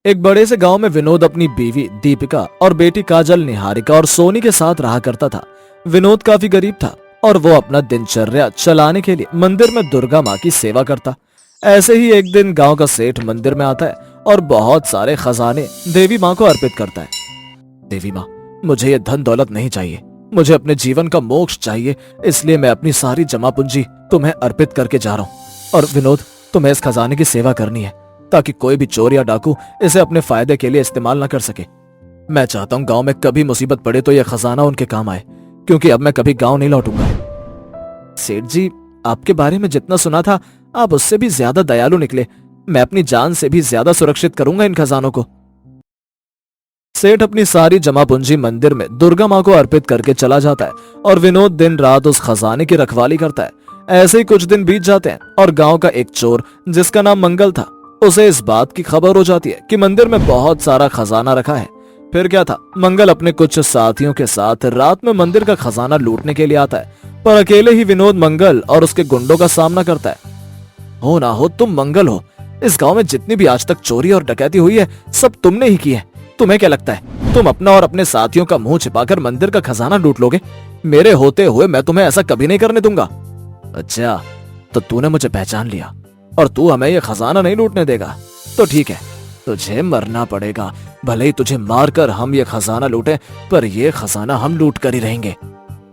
एक बड़े से गांव में विनोद अपनी बीवी दीपिका और बेटी काजल, निहारिका और सोनी के साथ रहा करता था। विनोद काफी गरीब था और वो अपना दिनचर्या चलाने के लिए मंदिर में दुर्गा माँ की सेवा करता। ऐसे ही एक दिन गांव का सेठ मंदिर में आता है और बहुत सारे खजाने देवी माँ को अर्पित करता है। देवी माँ, मुझे ये धन दौलत नहीं चाहिए, मुझे अपने जीवन का मोक्ष चाहिए, इसलिए मैं अपनी सारी जमा पूंजी तुम्हें अर्पित करके जा रहा हूँ। और विनोद, तुम्हें इस खजाने की सेवा करनी है ताकि कोई भी चोर या डाकू इसे अपने फायदे के लिए इस्तेमाल ना कर सके। मैं चाहता हूँ गांव में कभी मुसीबत पड़े तो यह खजाना उनके काम आए, क्योंकि अब मैं कभी गांव नहीं लौटूंगा। सेठ जी, आपके बारे में जितना सुना था आप उससे भी ज्यादा दयालु निकले। मैं अपनी जान से भी ज्यादा सुरक्षित करूंगा इन खजानों को। सेठ अपनी सारी जमा पूंजी मंदिर में दुर्गा माँ को अर्पित करके चला जाता है और विनोद दिन रात उस खजाने की रखवाली करता है। ऐसे ही कुछ दिन बीत जाते हैं और गांव का एक चोर जिसका नाम मंगल था, उसे इस बात की खबर हो जाती है कि मंदिर में बहुत सारा खजाना रखा है। फिर क्या था, मंगल अपने कुछ साथियों के साथ रात में मंदिर का खजाना लूटने के लिए आता है, पर अकेले ही विनोद मंगल और उसके गुंडों का सामना करता है। हो ना हो तुम मंगल हो, इस गांव में जितनी भी आज तक चोरी और डकैती हुई है सब तुमने ही की है। तुम्हें क्या लगता है तुम अपना और अपने साथियों का मुंह छिपाकर मंदिर का खजाना लूट लोगे? मेरे होते हुए मैं तुम्हें ऐसा कभी नहीं करने दूंगा। अच्छा, तो तूने मुझे पहचान लिया और तू हमें ये खजाना नहीं लूटने देगा? तो ठीक है, तुझे मरना पड़ेगा। भले ही तुझे मारकर हम ये खजाना लूटें, पर ये खजाना हम लूट कर ही रहेंगे।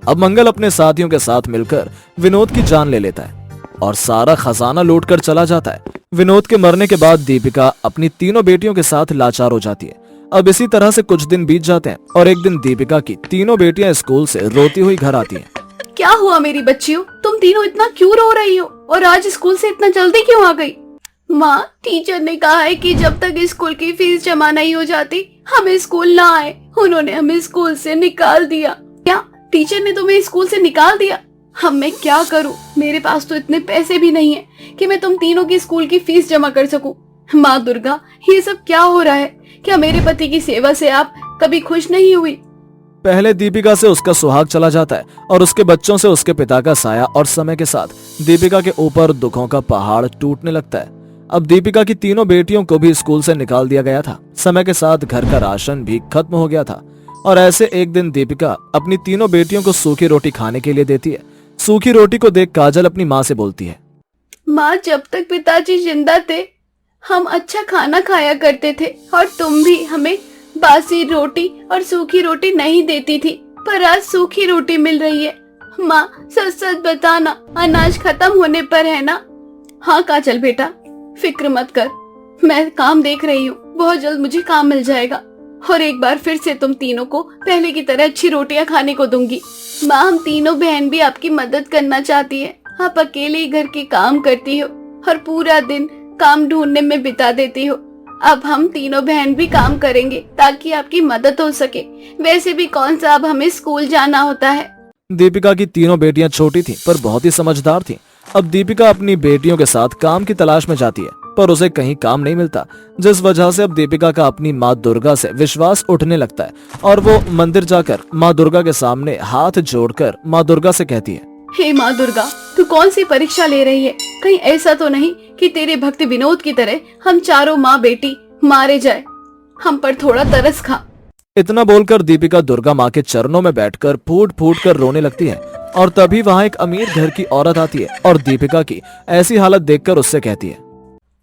अब मंगल अपने साथियों के साथ मिलकर विनोद की जान ले लेता है और सारा खजाना लूट कर चला जाता है। विनोद के मरने के बाद दीपिका अपनी तीनों बेटियों के साथ लाचार हो जाती है। अब इसी तरह से कुछ दिन बीत जाते हैं और एक दिन दीपिका की तीनों बेटियां स्कूल से रोती हुई घर आती हैं। क्या हुआ मेरी बच्चियों, तुम तीनों इतना क्यों रो रही हो और आज स्कूल से इतना जल्दी क्यों आ गई? माँ, टीचर ने कहा है कि जब तक स्कूल की फीस जमा नहीं हो जाती हम स्कूल ना आए। उन्होंने हमें स्कूल से निकाल दिया। क्या टीचर ने तुम्हें स्कूल से निकाल दिया? अब मैं क्या करूँ? मेरे पास तो इतने पैसे भी नहीं है कि मैं तुम तीनों की स्कूल की फीस जमा कर सकूं। माँ दुर्गा, ये सब क्या हो रहा है? क्या मेरे पति की सेवा से आप कभी खुश नहीं हुई? पहले दीपिका से उसका सुहाग चला जाता है और उसके बच्चों से उसके पिता का साया, और समय के साथ दीपिका के ऊपर दुखों का पहाड़ टूटने लगता है। अब दीपिका की तीनों बेटियों को भी स्कूल से निकाल दिया गया था। समय के साथ घर का राशन भी खत्म हो गया था और ऐसे एक दिन दीपिका अपनी तीनों बेटियों को सूखी रोटी खाने के लिए देती है। सूखी रोटी को देख काजल अपनी माँ से बोलती है, माँ, जब तक पिताजी जिंदा थे हम अच्छा खाना खाया करते थे और तुम भी हमें बासी रोटी और सूखी रोटी नहीं देती थी, पर आज सूखी रोटी मिल रही है। माँ, सच सच बताना, अनाज खत्म होने पर है ना? हाँ काजल बेटा, फिक्र मत कर, मैं काम देख रही हूँ, बहुत जल्द मुझे काम मिल जाएगा और एक बार फिर से तुम तीनों को पहले की तरह अच्छी रोटियाँ खाने को दूंगी। माँ, हम तीनों बहन भी आपकी मदद करना चाहती है। आप अकेले ही घर के काम करती हो और पूरा दिन काम ढूंढने में बिता देती हो। अब हम तीनों बहन भी काम करेंगे ताकि आपकी मदद हो सके। वैसे भी कौन सा अब हमें स्कूल जाना होता है। दीपिका की तीनों बेटियां छोटी थीं पर बहुत ही समझदार थीं। अब दीपिका अपनी बेटियों के साथ काम की तलाश में जाती है, पर उसे कहीं काम नहीं मिलता, जिस वजह से अब दीपिका का अपनी माँ दुर्गा से विश्वास उठने लगता है और वो मंदिर जाकर माँ दुर्गा के सामने हाथ जोड़कर माँ दुर्गा से कहती है, हे माँ दुर्गा, तू कौन सी परीक्षा ले रही है? कहीं ऐसा तो नहीं कि तेरे भक्त विनोद की तरह हम चारों माँ बेटी मारे जाए? हम पर थोड़ा तरस खा। इतना बोलकर दीपिका दुर्गा माँ के चरणों में बैठकर फूट फूट कर रोने लगती है और तभी वहाँ एक अमीर घर की औरत आती है और दीपिका की ऐसी हालत देखकर उससे कहती है,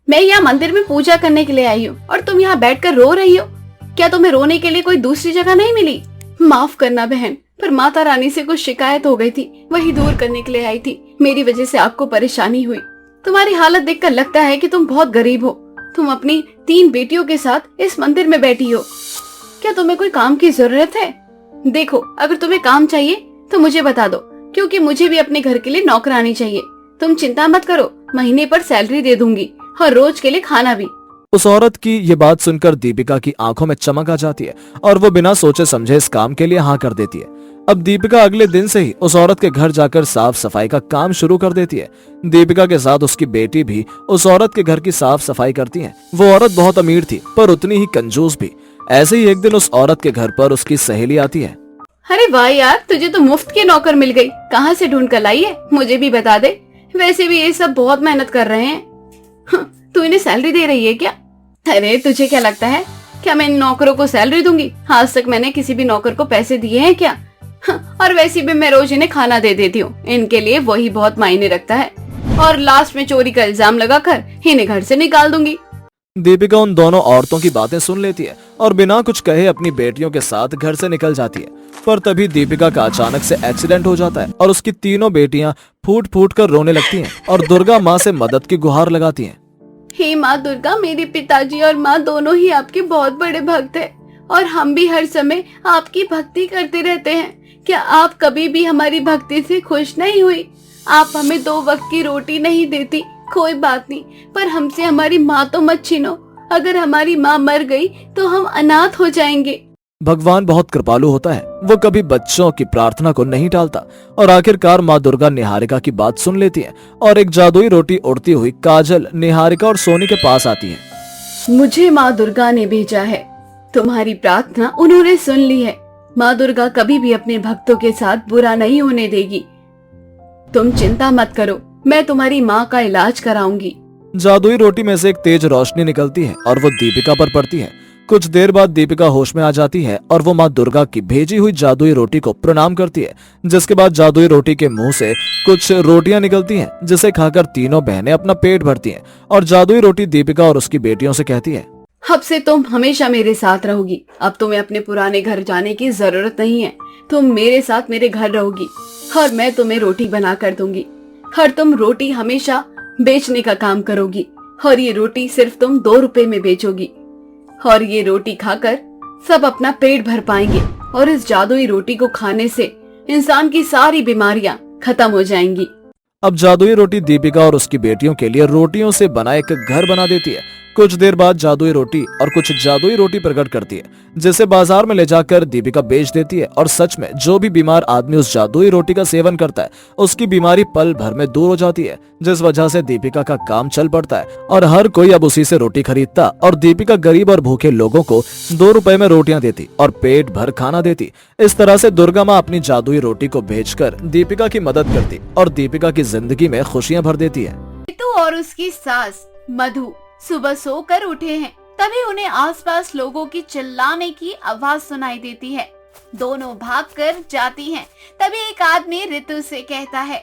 मैं यहाँ मंदिर में पूजा करने के लिए आई हूँ और तुम यहाँ बैठकर रो रही हो। क्या तुम्हें रोने के लिए कोई दूसरी जगह नहीं मिली? माफ करना बहन, पर माता रानी से कुछ शिकायत हो गई थी, वही दूर करने के लिए आई थी। मेरी वजह से आपको परेशानी हुई। तुम्हारी हालत देखकर लगता है कि तुम बहुत गरीब हो। तुम अपनी 3 बेटियों के साथ इस मंदिर में बैठी हो। क्या तुम्हें कोई काम की जरूरत है? देखो, अगर तुम्हें काम चाहिए तो मुझे बता दो, क्योंकि मुझे भी अपने घर के लिए नौकरानी चाहिए। तुम चिंता मत करो, महीने पर सैलरी दे दूंगी और रोज के लिए खाना भी। उस औरत की ये बात सुनकर दीपिका की आंखों में चमक आ जाती है और वो बिना सोचे समझे इस काम के लिए हाँ कर देती है। अब दीपिका अगले दिन से ही उस औरत के घर जाकर साफ सफाई का काम शुरू कर देती है। दीपिका के साथ उसकी बेटी भी उस औरत के घर की साफ सफाई करती है। वो औरत बहुत अमीर थी पर उतनी ही कंजूस भी। ऐसे ही एक दिन उस औरत के घर पर उसकी सहेली आती है। अरे वाह यार, तुझे तो मुफ्त की नौकर मिल गई। कहाँ से ढूंढ कर लाई है? मुझे भी बता दे। वैसे भी ये सब बहुत मेहनत कर रहे हैं। तू इन्हें सैलरी दे रही है क्या? अरे तुझे क्या लगता है, क्या मैं इन नौकरों को सैलरी दूंगी? आज तक मैंने किसी भी नौकर को पैसे दिए हैं क्या? और वैसे भी मैं रोज इन्हें खाना दे देती हूँ, इनके लिए वही बहुत मायने रखता है। और लास्ट में चोरी का इल्जाम लगाकर इन्हें घर से निकाल दूंगी। दीपिका उन दोनों औरतों की बातें सुन लेती है और बिना कुछ कहे अपनी बेटियों के साथ घर से निकल जाती है। पर तभी दीपिका का अचानक से एक्सीडेंट हो जाता है और उसकी तीनों बेटियां फूट फूट कर रोने लगती हैं और दुर्गा माँ से मदद की गुहार लगाती हैं। हे माँ दुर्गा, मेरे पिताजी और माँ दोनों ही आपके बहुत बड़े भक्त हैं और हम भी हर समय आपकी भक्ति करते रहते हैं। क्या आप कभी भी हमारी भक्ति से खुश नहीं हुई? आप हमें 2 वक्त की रोटी नहीं देती, कोई बात नहीं, पर हमसे हमारी माँ तो मत छीनो। अगर हमारी माँ मर गई तो हम अनाथ हो जाएंगे। भगवान बहुत कृपालु होता है, वो कभी बच्चों की प्रार्थना को नहीं टालता और आखिरकार माँ दुर्गा निहारिका की बात सुन लेती है और एक जादुई रोटी उड़ती हुई काजल, निहारिका और सोनी के पास आती है। मुझे माँ दुर्गा ने भेजा है, तुम्हारी प्रार्थना उन्होंने सुन ली है। माँ दुर्गा कभी भी अपने भक्तों के साथ बुरा नहीं होने देगी। तुम चिंता मत करो, मैं तुम्हारी माँ का इलाज कराऊंगी। जादुई रोटी में से एक तेज रोशनी निकलती है और वो दीपिका पर पड़ती है। कुछ देर बाद दीपिका होश में आ जाती है और वो माँ दुर्गा की भेजी हुई जादुई रोटी को प्रणाम करती है, जिसके बाद जादुई रोटी के मुंह से कुछ रोटियां निकलती हैं, जिसे खाकर तीनों बहनें अपना पेट भरती हैं और जादुई रोटी दीपिका और उसकी बेटियों से कहती है, अब से तुम हमेशा मेरे साथ रहोगी। अब तुम्हें अपने पुराने घर जाने की जरूरत नहीं है। तुम मेरे साथ मेरे घर रहोगी और मैं तुम्हें रोटी बना कर दूंगी और तुम रोटी हमेशा बेचने का काम करोगी और ये रोटी सिर्फ तुम 2 रुपए में बेचोगी और ये रोटी खाकर सब अपना पेट भर पाएंगे और इस जादुई रोटी को खाने से इंसान की सारी बीमारियां खत्म हो जाएंगी। अब जादुई रोटी दीपिका और उसकी बेटियों के लिए रोटियों से बना एक घर बना देती है। कुछ देर बाद जादुई रोटी और कुछ जादुई रोटी प्रकट करती है, जिसे बाजार में ले जाकर दीपिका बेच देती है और सच में जो भी बीमार आदमी उस जादुई रोटी का सेवन करता है उसकी बीमारी पल भर में दूर हो जाती है, जिस वजह से दीपिका का काम चल पड़ता है और हर कोई अब उसी से रोटी खरीदता और दीपिका गरीब और भूखे लोगों को 2 रुपए में रोटियां देती और पेट भर खाना देती। इस तरह से दुर्गा माँ अपनी जादुई रोटी को बेचकर दीपिका की मदद करती और दीपिका की जिंदगी में खुशियां भर देती है। रितु और उसकी सास मधु सुबह सोकर उठे हैं, तभी उन्हें आसपास लोगों की चिल्लाने की आवाज सुनाई देती है। दोनों भागकर जाती हैं। तभी एक आदमी रितु से कहता है,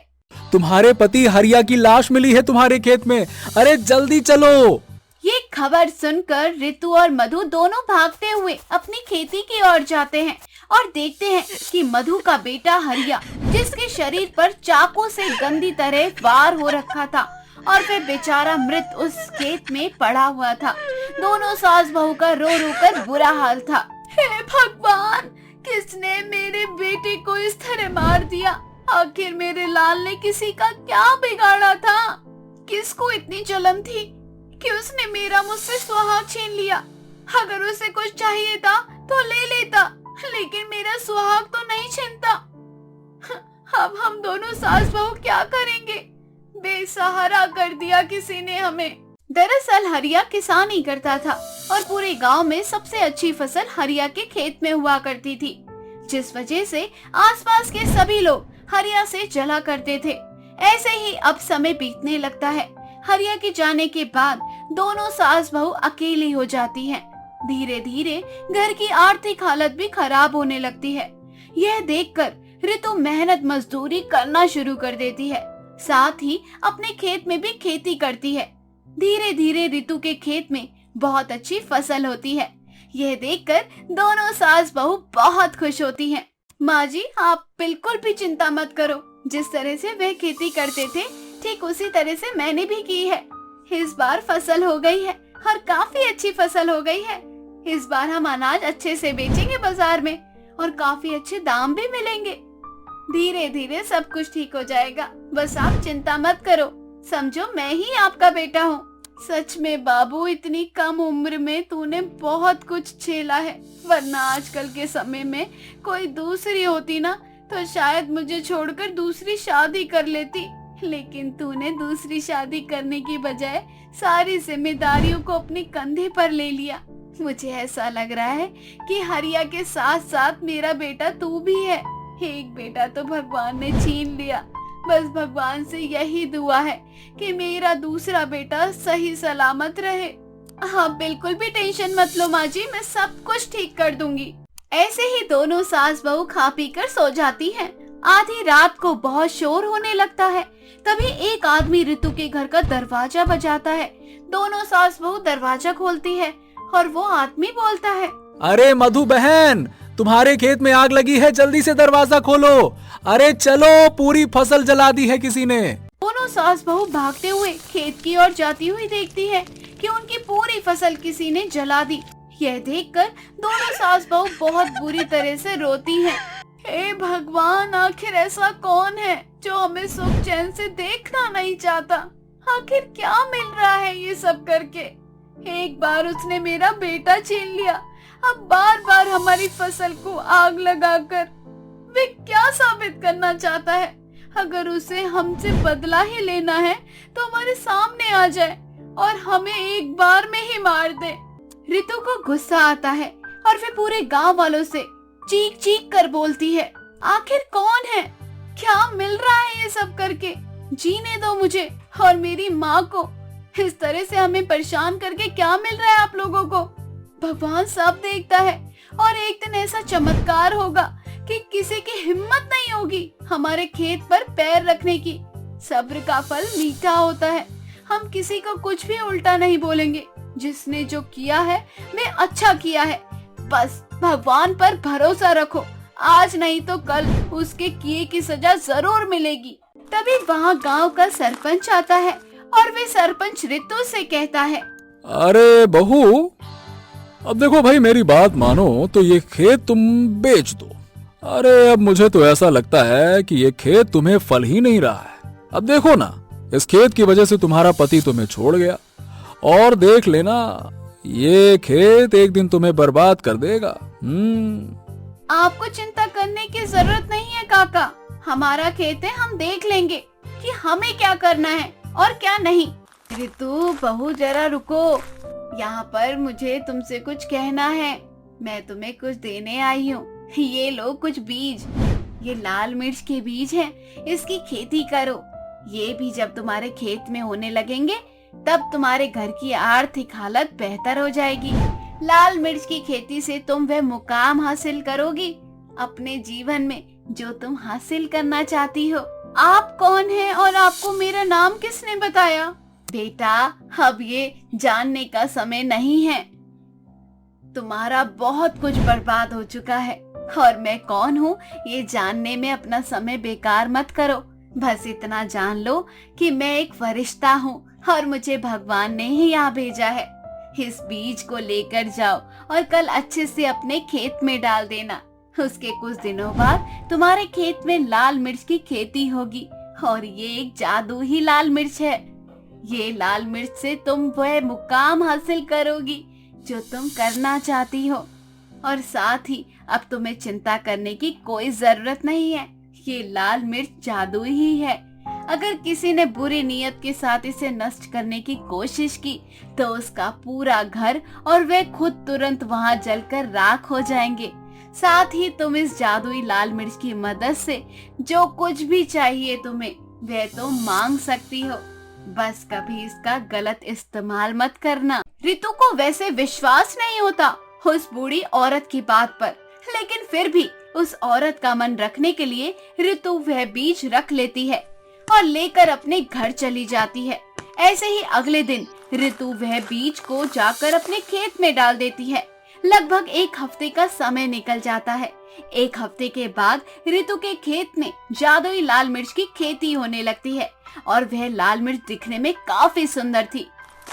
तुम्हारे पति हरिया की लाश मिली है तुम्हारे खेत में, अरे जल्दी चलो। ये खबर सुनकर रितु और मधु दोनों भागते हुए अपनी खेती की ओर जाते हैं और देखते हैं कि मधु का बेटा हरिया, जिसके शरीर पर चाकू से गंदी तरह वार हो रखा था और फिर बेचारा मृत उस खेत में पड़ा हुआ था। दोनों सास बहू का रो रो कर बुरा हाल था। हे भगवान, किसने मेरे बेटे को इस तरह मार दिया? आखिर मेरे लाल ने किसी का क्या बिगाड़ा था? किसको इतनी जलन थी कि उसने मेरा मुझसे सुहाग छीन लिया? अगर उसे कुछ चाहिए था तो ले लेता, लेकिन मेरा सुहाग तो नहीं छीनता। अब हम दोनों सास बहू क्या करेंगे? बेसहारा कर दिया किसी ने हमें। दरअसल हरिया किसानी करता था और पूरे गांव में सबसे अच्छी फसल हरिया के खेत में हुआ करती थी, जिस वजह से आसपास के सभी लोग हरिया से जला करते थे। ऐसे ही अब समय बीतने लगता है। हरिया के जाने के बाद दोनों सास बहू अकेली हो जाती हैं। धीरे धीरे घर की आर्थिक हालत भी खराब होने लगती है। यह देखकर रितु मेहनत मजदूरी करना शुरू कर देती है, साथ ही अपने खेत में भी खेती करती है। धीरे धीरे रितु के खेत में बहुत अच्छी फसल होती है। यह देखकर दोनों सास बहू बहुत खुश होती हैं। माँ जी, आप बिल्कुल भी चिंता मत करो। जिस तरह से वह खेती करते थे ठीक उसी तरह से मैंने भी की है। इस बार फसल हो गई है और काफी अच्छी फसल हो गई है। इस बार हम अनाज अच्छे से बेचेंगे बाजार में और काफी अच्छे दाम भी मिलेंगे। धीरे धीरे सब कुछ ठीक हो जाएगा, बस आप चिंता मत करो। समझो मैं ही आपका बेटा हूँ। सच में बाबू, इतनी कम उम्र में तूने बहुत कुछ झेला है, वरना आजकल के समय में कोई दूसरी होती ना तो शायद मुझे छोड़कर दूसरी शादी कर लेती, लेकिन तूने दूसरी शादी करने की बजाय सारी जिम्मेदारियों को अपने कंधे पर ले लिया। मुझे ऐसा लग रहा है कि हरिया के साथ साथ मेरा बेटा तू भी है। एक बेटा तो भगवान ने छीन लिया, बस भगवान से यही दुआ है कि मेरा दूसरा बेटा सही सलामत रहे। हाँ बिल्कुल भी टेंशन मत लो माँ जी, मैं सब कुछ ठीक कर दूंगी। ऐसे ही दोनों सास बहू खा पी कर सो जाती हैं। आधी रात को बहुत शोर होने लगता है। तभी एक आदमी ऋतु के घर का दरवाजा बजाता है। दोनों सास बहू दरवाजा खोलती है और वो आदमी बोलता है, अरे मधु बहन, तुम्हारे खेत में आग लगी है, जल्दी से दरवाजा खोलो। अरे चलो, पूरी फसल जला दी है किसी ने। दोनों सास बहू भागते हुए खेत की ओर जाती हुई देखती है कि उनकी पूरी फसल किसी ने जला दी। यह देखकर दोनों सास बहू बहुत बुरी तरह से रोती हैं। हे भगवान, आखिर ऐसा कौन है जो हमें सुख चैन से देखना नहीं चाहता? आखिर क्या मिल रहा है ये सब करके? एक बार उसने मेरा बेटा छीन लिया, अब बार बार हमारी फसल को आग लगाकर वे क्या साबित करना चाहता है? अगर उसे हमसे बदला ही लेना है तो हमारे सामने आ जाए और हमें एक बार में ही मार दे। ऋतु को गुस्सा आता है और वे पूरे गांव वालों से चीख चीख कर बोलती है, आखिर कौन है? क्या मिल रहा है ये सब करके? जीने दो मुझे और मेरी माँ को। इस तरह से हमें परेशान करके क्या मिल रहा है आप लोगों को? भगवान सब देखता है और एक दिन ऐसा चमत्कार होगा कि किसी की हिम्मत नहीं होगी हमारे खेत पर पैर रखने की। सब्र का फल मीठा होता है। हम किसी को कुछ भी उल्टा नहीं बोलेंगे। जिसने जो किया है वे अच्छा किया है। बस भगवान पर भरोसा रखो, आज नहीं तो कल उसके किए की सजा जरूर मिलेगी। तभी वहाँ गांव का सरपंच आता है और वे सरपंच ऋतु से कहता है, अरे बहू, अब देखो भाई, मेरी बात मानो तो ये खेत तुम बेच दो। अरे अब मुझे तो ऐसा लगता है कि ये खेत तुम्हें फल ही नहीं रहा है। अब देखो ना, इस खेत की वजह से तुम्हारा पति तुम्हें छोड़ गया, और देख लेना ये खेत एक दिन तुम्हें बर्बाद कर देगा। आपको चिंता करने की जरूरत नहीं है काका, हमारा खेत है, हम देख लेंगे कि हमें क्या करना है और क्या नहीं। ऋतु बहू जरा रुको, यहाँ पर मुझे तुमसे कुछ कहना है। मैं तुम्हें कुछ देने आई हूँ। ये लो कुछ बीज, ये लाल मिर्च के बीज हैं, इसकी खेती करो। ये भी जब तुम्हारे खेत में होने लगेंगे तब तुम्हारे घर की आर्थिक हालत बेहतर हो जाएगी। लाल मिर्च की खेती से तुम वह मुकाम हासिल करोगी अपने जीवन में जो तुम हासिल करना चाहती हो। आप कौन हैं और आपको मेरा नाम किसने बताया? बेटा, अब ये जानने का समय नहीं है। तुम्हारा बहुत कुछ बर्बाद हो चुका है और मैं कौन हूँ ये जानने में अपना समय बेकार मत करो। बस इतना जान लो कि मैं एक फरिश्ता हूँ और मुझे भगवान ने ही यहाँ भेजा है। इस बीज को लेकर जाओ और कल अच्छे से अपने खेत में डाल देना। उसके कुछ दिनों बाद तुम्हारे खेत में लाल मिर्च की खेती होगी और ये एक जादुई लाल मिर्च है। ये लाल मिर्च से तुम वह मुकाम हासिल करोगी जो तुम करना चाहती हो, और साथ ही अब तुम्हें चिंता करने की कोई जरूरत नहीं है। ये लाल मिर्च जादुई ही है। अगर किसी ने बुरी नीयत के साथ इसे नष्ट करने की कोशिश की तो उसका पूरा घर और वह खुद तुरंत वहां जलकर राख हो जाएंगे। साथ ही तुम इस जादुई लाल मिर्च की मदद से जो कुछ भी चाहिए तुम्हें वह तुम मांग सकती हो। बस कभी इसका गलत इस्तेमाल मत करना। ऋतु को वैसे विश्वास नहीं होता उस बूढ़ी औरत की बात पर, लेकिन फिर भी उस औरत का मन रखने के लिए ऋतु वह बीज रख लेती है और लेकर अपने घर चली जाती है। ऐसे ही अगले दिन ऋतु वह बीज को जाकर अपने खेत में डाल देती है। लगभग एक हफ्ते का समय निकल जाता है। एक हफ्ते के बाद ऋतु के खेत में जादुई लाल मिर्च की खेती होने लगती है और वह लाल मिर्च दिखने में काफी सुंदर थी।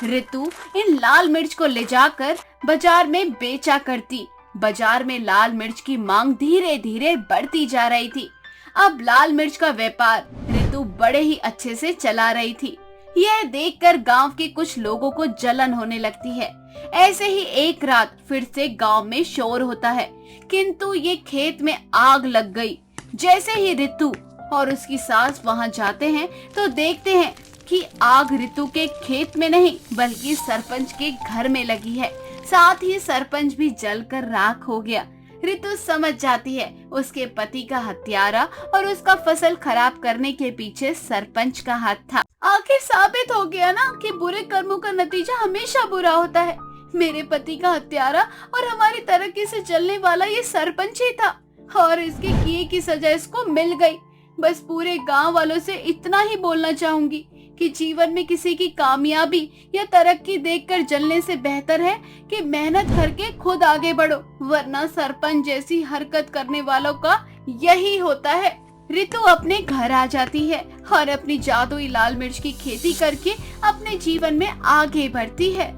ऋतु इन लाल मिर्च को ले जाकर बाजार में बेचा करती। बाजार में लाल मिर्च की मांग धीरे धीरे बढ़ती जा रही थी। अब लाल मिर्च का व्यापार ऋतु बड़े ही अच्छे से चला रही थी। यह देखकर गांव के कुछ लोगों को जलन होने लगती है। ऐसे ही एक रात फिर से गांव में शोर होता है, किंतु ये खेत में आग लग गई। जैसे ही ऋतु और उसकी सास वहां जाते हैं तो देखते हैं कि आग ऋतु के खेत में नहीं बल्कि सरपंच के घर में लगी है। साथ ही सरपंच भी जलकर राख हो गया। ऋतु समझ जाती है उसके पति का हत्यारा और उसका फसल खराब करने के पीछे सरपंच का हाथ था। आखिर साबित हो गया ना कि बुरे कर्मों का नतीजा हमेशा बुरा होता है। मेरे पति का हत्यारा और हमारी तरक्की से जलने वाला ये सरपंच ही था और इसके किए की सजा इसको मिल गई। बस पूरे गांव वालों से इतना ही बोलना चाहूंगी कि जीवन में किसी की कामयाबी या तरक्की देखकर जलने से बेहतर है कि मेहनत करके खुद आगे बढ़ो, वरना सरपंच जैसी हरकत करने वालों का यही होता है। ऋतु अपने घर आ जाती है और अपनी जादुई लाल मिर्च की खेती करके अपने जीवन में आगे बढ़ती है।